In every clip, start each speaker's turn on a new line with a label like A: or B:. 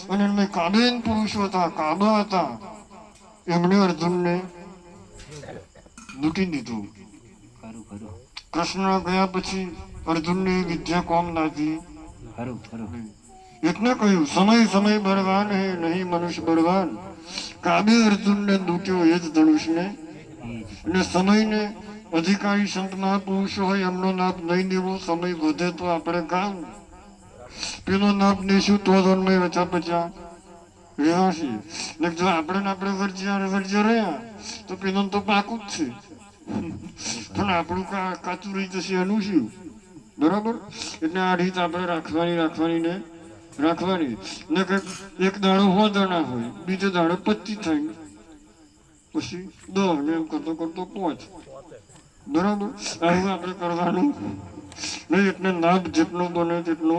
A: અને એમને કાબેન પુરુષો હતા, કાબા હતા, એમણે અર્જુનને લૂંટી દીધું. કૃષ્ણ ગયા પછી અર્જુનને વિદ્યા કોમ લાગી. એટલે કહ્યું સમય સમય બળવાન હે નહીં મનુષ્ય બળવાન. કાબે અર્જુનને લૂંટ્યો એ જ ધનુષને. અને સમયને અધિકારી સંત મહાપુરુષો હોય એમનો લાભ નહીં લેવો. સમય વધે તો આપણે કામ, પેલો લાભ લેશું તો જન્મે રચા પચા રહેવાશી. જો આપણે વર્જ્યા રહ્યા તો પેલો તો પાકું જ છે, પણ આપણું કાચું રહી જશે એનું શું? બરાબર. એટલે આ રીત આપણે રાખવાની ને કે એક દાડો 100 જણા હોય, બીજો દાડો 25 થાય, પછી 10 ને એમ કરતો 5. બરાબર. આવું આપણે કરવાનું નહીં. એટલે લાભ જેટલો બને તેટલો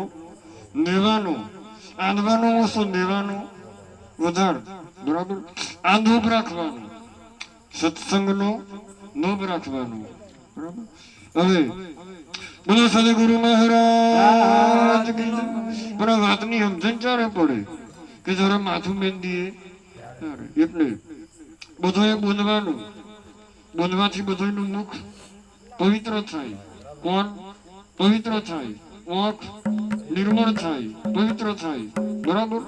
A: લેવાનો, આંધવાનો ઓછો, લેવાનો વધારે. બરાબર. આ લોભ રાખવાનો, સત્સંગનો લોભ રાખવાનો. બરાબર. હવે બોલો સદગુરુ મહારાજ. પણ વાતની સમજણ ચારે પડે કે જરા માથું મેંદીએ. એટલે બધોએ બોલવાનું, બોલવાથી બધોનું મુખ પવિત્ર થાય. કોણ પવિત્ર થાય? આંખ નિર્મળ થાય, પવિત્ર થાય. બરાબર.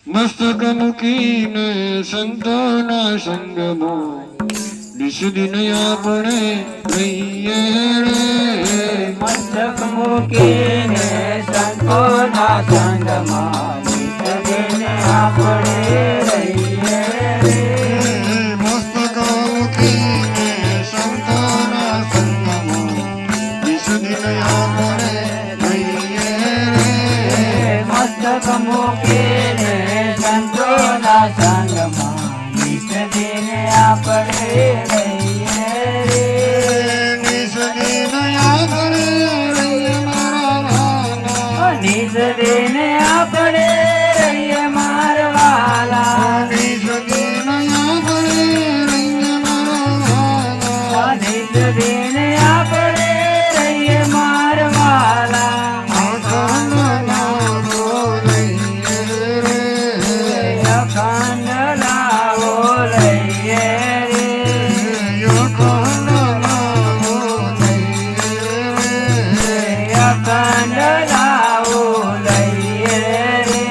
A: મસ્તક મૂકીને સંતોના સંગમાં નિષદિન આપણે રહીએ રે.
B: મસ્તક મૂકીને સંતોના સંગમાં નિષદિન આપણે રહીએ રે.
A: મસ્તક મૂકીને સંતોના સંગમાં નિષદિન આપણે રહીએ રે.
B: મસ્તક મૂકીને સંતોના સંગમાં નિષદિન આપણે રહીએ રે.
A: નિષદિન આપણે રહીએ મારા વાલા.
B: નિષદિન આપણે રહીએ મારા વાલા.
A: નિષદિન આપણે રહીએ મારા વાલા.
B: નિષદિન આપણે રહીએ મારા વાલા. અખંડ લાવો લઈએ રે. અખંડ લાવો લઈએ રે.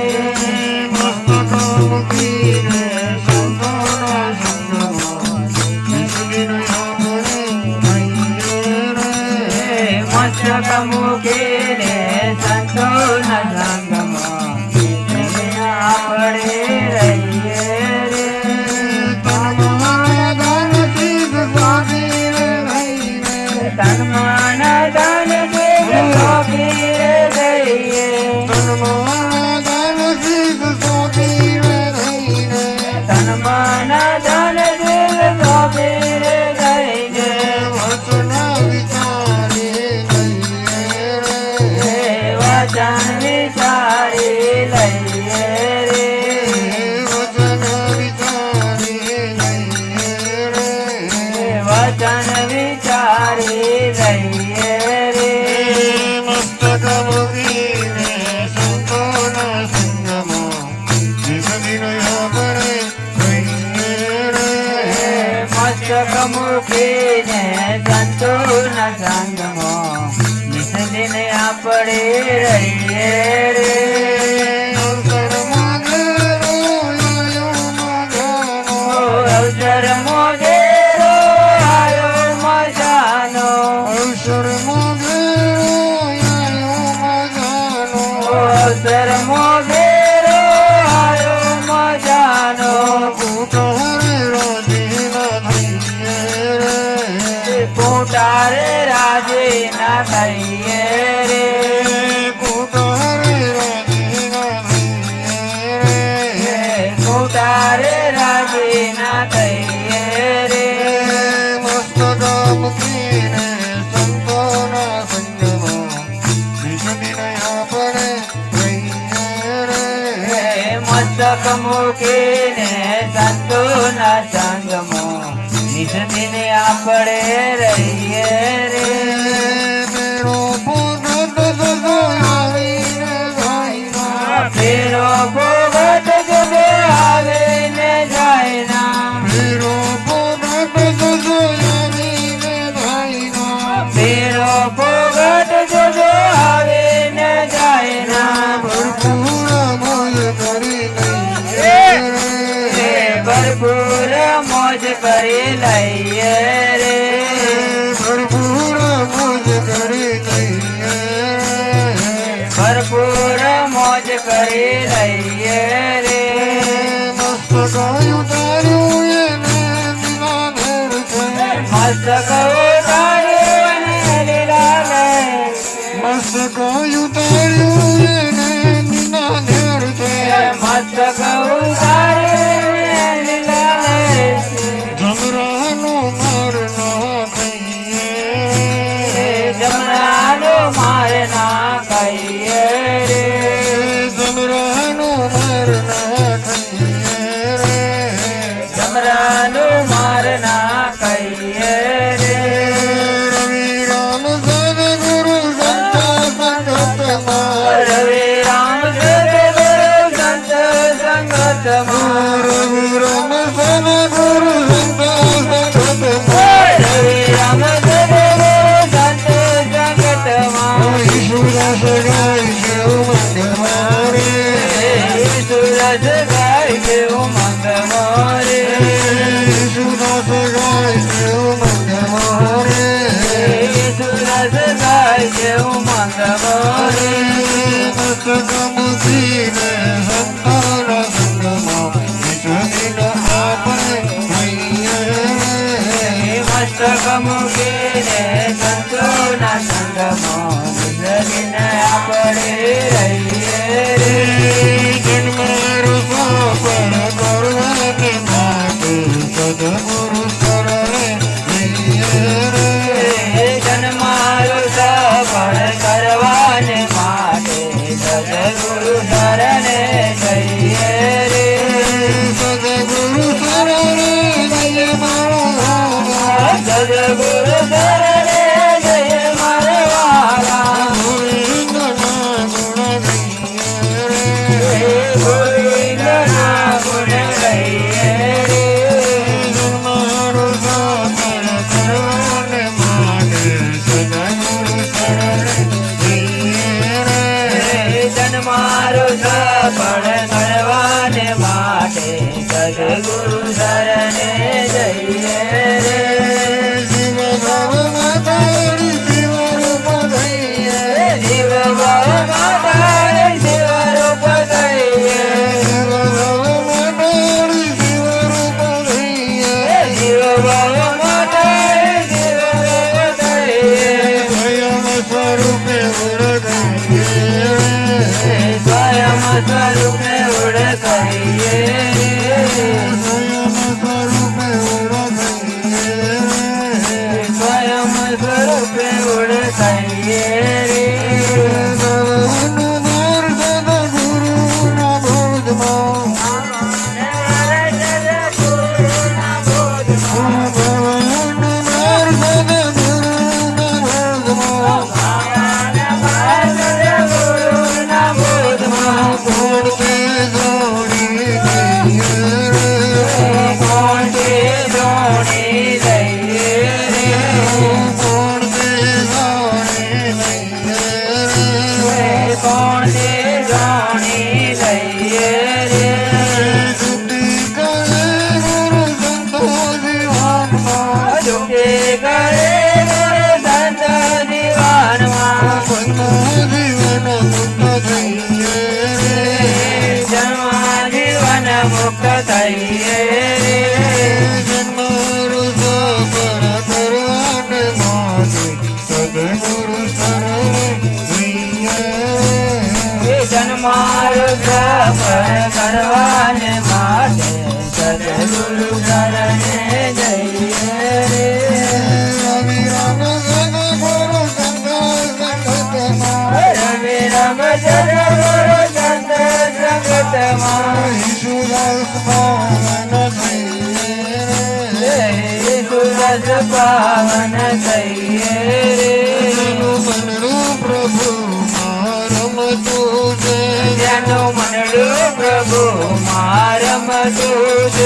A: મસ્તક મૂકીને સંતોના સંગમાં નિષદિન આપણે રહીએ રે.
B: મસ્તક મૂકીને સંતોના સંગમાં નિષદિન આપણે રહીએ રે.
A: તનમાં ધન શીખ સ્વાધીન રહીને.
B: તનમાં ધન શીખ સ્વાધીન રહીએ.
A: તનમાં ધન શીખ સ્વાધીન રહીને.
B: તનમાં ધન શીખ સ્વાધીન રહીને.
A: વચન વિચારી લઈએ રે.
B: વચન વિચારી લઈએ રે.
A: વચન વિચારી લઈએ રે.
B: વચન વિચારી લઈએ રે.
A: મસ્તક મૂકીને સંતોના સંગમાં નિષદિન આપણે રહીએ રે.
B: મસ્તક મૂકીને સંતોના સંગમાં નિષદિન આપણે રહીએ રે.
A: અવસર માંગેલો આયો મજાનો.
B: અવસર મોગેરો આયો મજાનો.
A: અવસર માંગેલો આયો મજાનો.
B: અવસર મોગેરો આયો મજાનો.
A: કુટહરે રોજીના થઈએ રે.
B: કોટારે રાજી ના થઈએ રે.
A: કુટહરે રોજીના થઈએ રે.
B: કોટારે રાજી ના થઈએ રે.
A: મસ્તક મૂકીને સંતોના સંગમાં નિષદિન આપણે રહીએ રે.
B: મસ્તક મૂકીને સંતોના સંગમાં નિષદિન આપણે રહીએ રે.
A: મેરો પોત આવીને ભાઈના.
B: ફેરો પોગટ જજો આવે ને જાય ના
A: ફેરો પોગટ જજો આવીને ભાઈના
B: ફેરો પોગટ જજો આવે ને જાય ના
A: ભરપૂર મોજ કરી
B: એ ભરપૂર મોજ કરી લઈએ રે
A: ભરપૂર મોજ કરી લઈએ
B: ભરપૂર મોજ કરી લઈએ રે
A: મસ્તક ઉતાર્યું એને લીલા ઘેર છે
B: મસ્તક ઉતાર્યું અને લીલા ઘેર
A: મસ્તક ઉતાર્યું એને લીલા ઘેર છે
B: મસ્તક ઉતાર્યું લીલા ઘેર
A: જમરાનો માર ના કહીએ
B: જમરાનો માર ના કહીએ રે
A: જમરાનો માર ના કહીએ રે
B: જમરાનો માર ના કહીએ રે
A: રવિ રામ સદગુરુ સંતા સંગતમાં
B: રવિ રામ સદગુરુ સંત સંગતમાં
A: રવિ રામ સદગુરુ સંતા સંગતમાં
B: રવિ રામ સદગુરુ સંત સંગતમાં
A: ઈશુદાસ ગાય છે ઉમંગમાં રે
B: ઈશુદાસ ગાય છે ઉમંગમાં રે
A: ઈશુદાસ ગાય છે ઉમંગમાં રે
B: ઈશુદાસ ગાય છે ઉમંગમાં રે
A: મસ્તક મૂકીને સંતોના સંગમાં વિચરીને આપણે થઈએ
B: મસ્તક મૂકીને સંતોના સંગમાં વિસરીને આપણે રહીએ રે
A: જન્મારો સફળ કરવાને માટે સદગુરુ શરણે લઈએ રે
B: જન્મારો સફળ કરવાને માટે સદગુરુ શરણે જઈએ રે
A: સદગુરુ શરણે લઈએ મારો વાલા
B: સદગુરુ શરણે જય મારા વાલા
A: ગોવિંદના ગુણ ગઈએ રે
B: ગોવિંદના ગુણ ગાઈએ રે
A: જન્મારો સફળ કરવાને માટે સદગુરુ શરણે લઈએ રે
B: જન્મારો સફળ કરવાને માટે સદગુરુ શરણે જઈએ રે
A: શિવ ભવમાં તારી શિવ રૂપ ધઈએ
B: શિવ માતા શિવ રૂપ દઈએ
A: શિવ ભવમાં તારી શિવ રૂપ ધઈએ
B: શિવ માતા શિવ રૂપ દઈએ
A: સ્વયં સ્વરૂપે ઓળખાઈએ
B: સ્વયં સ્વરૂપે ઓળખાઈએ
A: સ્વયં સ્વરૂપે ઓળખાઈએ
B: સ્વયં સ્વરૂપે ઓળખાઈએ રે
A: ભગવાનનું દર્શન ગુરુના બોધમાં ભગવાનનું દર્શન ગુરુના બોધમાં કોણ તે જોડી દઈએ રે
B: કોણ તે જોડી લઈએ રે
A: કોણ તે જોડી દઈએ રે
B: કોણ તે જોડી લઈએ રે
A: છૂટી કરે ગુરુ સંતો જીવનમાં
B: જોકે કરે સંત જીવનમાં
A: બંધો જીવન મુક્ત થઈએ રે
B: જન્મ જીવન મુક્ત થઈએ રે
A: જન્મારો સફળ કરવાને માટે સદગુરુ શરણે લઈએ
B: જન્મારો સફળ કરવાને માટે સદગુરુ શરણે જઈએ રે
A: રવિ રામ સદગુરુ સંતો સંગતમાં
B: રવિ રામ સદગુરુ સંત સંગતમાં
A: ઈશુદાસ પાવન થઈએ રે
B: સુરજ પાવન થઈએ રે
A: બનરું પ્રભુ મારમ તું છે
B: જેનું તું